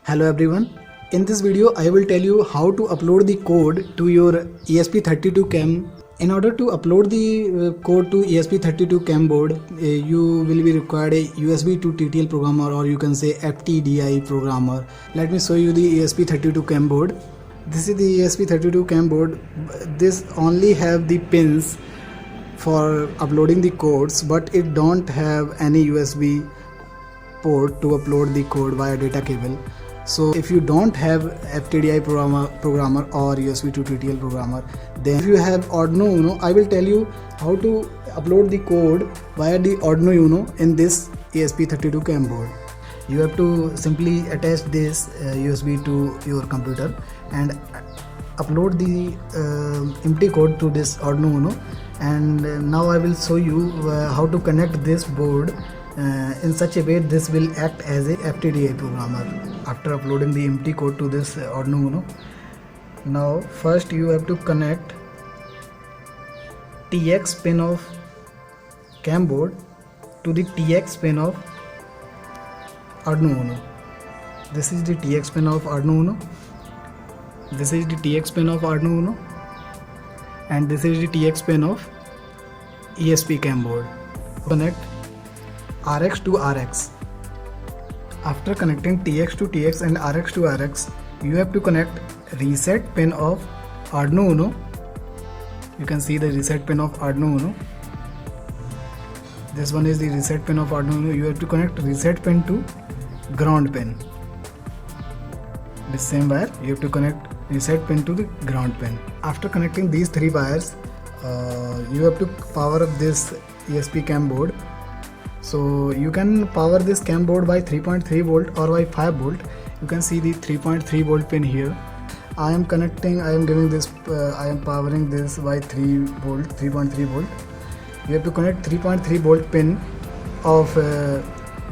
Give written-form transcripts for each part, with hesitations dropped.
Hello everyone. In this video I will tell you how to upload the code to your ESP32CAM. In order to upload the code to ESP32CAM board, you will be required a USB to TTL programmer, or you can say FTDI programmer. Let me show you the ESP32CAM board. This is the ESP32CAM board. This only have the pins for uploading the codes, but it don't have any USB port to upload the code via data cable. So if you don't have FTDI programmer or USB to TTL programmer, then if you have Arduino Uno, I will tell you how to upload the code via the Arduino Uno in this ESP32CAM board. You have to simply attach this USB to your computer and upload the empty code to this Arduino Uno. And now I will show you how to connect this board in such a way this will act as a FTDI programmer after uploading the empty code to this Arduino Uno. Now first you have to connect TX pin of CAM board to the TX pin of Arduino Uno. This is the TX pin of Arduino Uno. This is the TX pin of Arduino Uno, and this is the TX pin of ESP CAM board. Connect RX to RX. After connecting TX to TX and RX to RX, you have to connect reset pin of Arduino Uno. You can see the reset pin of Arduino Uno. This one is the reset pin of Arduino Uno. You have to connect reset pin to ground pin. With same wire, you have to connect reset pin to the ground pin. After connecting these three wires, you have to power up this ESP CAM board. So you can power this CAM board by 3.3 volt or by 5 volt. You can see the 3.3 volt pin here. I am powering this by 3.3 volt. You have to connect 3.3 volt pin of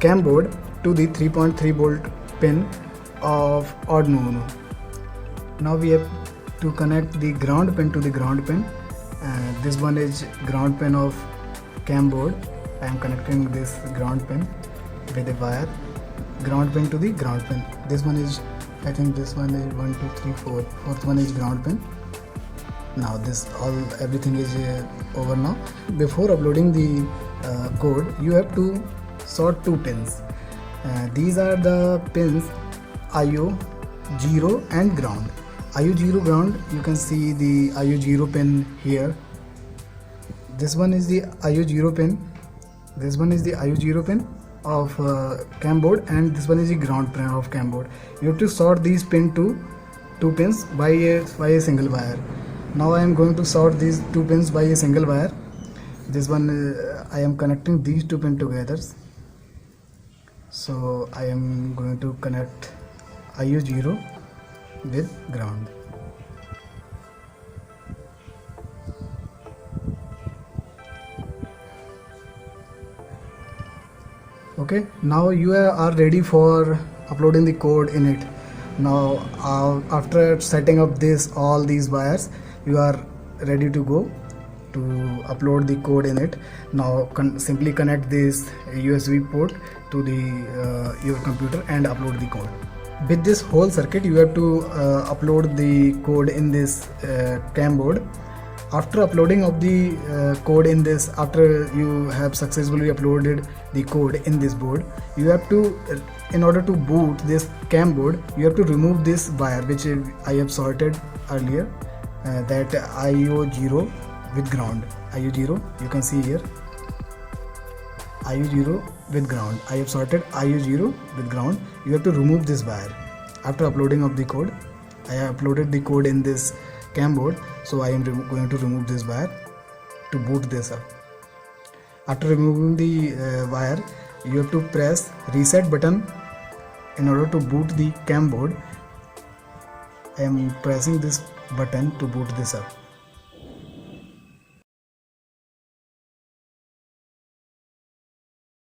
CAM board to the 3.3 volt pin of Arduino Uno. Now we have to connect the ground pin to the ground pin. This one is ground pin of CAM board. I am connecting this ground pin with a wire. Ground pin to the ground pin. This one is, I think this one is 1, 2, 3, 4. Fourth one is ground pin. Now everything is over now. Before uploading the code, you have to sort two pins. These are the pins IO0 and ground. IO0 ground, you can see the IO0 pin here. This one is the IO0 pin. This one is the IO0 pin of CAM board, and this one is the ground pin of CAM board. You have to sort these pin to two pins by a single wire. Now I am going to sort these two pins by a single wire. This one I am connecting these two pins together. So I am going to connect IO0 with ground. Okay, now you are ready for uploading the code in it. Now after setting up all these wires, you are ready to go to upload the code in it. Now simply connect this USB port to your computer and upload the code. With this whole circuit, you have to upload the code in this CAM board. After uploading of the code in this, after you have successfully uploaded the code in this board, you have to, in order to boot this CAM board, you have to remove this wire which I have sorted earlier, that IO0 with ground. IO0, you can see here, IO0 with ground. I have sorted IO0 with ground. You have to remove this wire. After uploading of the code, I have uploaded the code in this CAM board, so I am going to remove this wire to boot this up. After removing the wire, you have to press reset button in order to boot the CAM board. I am pressing this button to boot this up.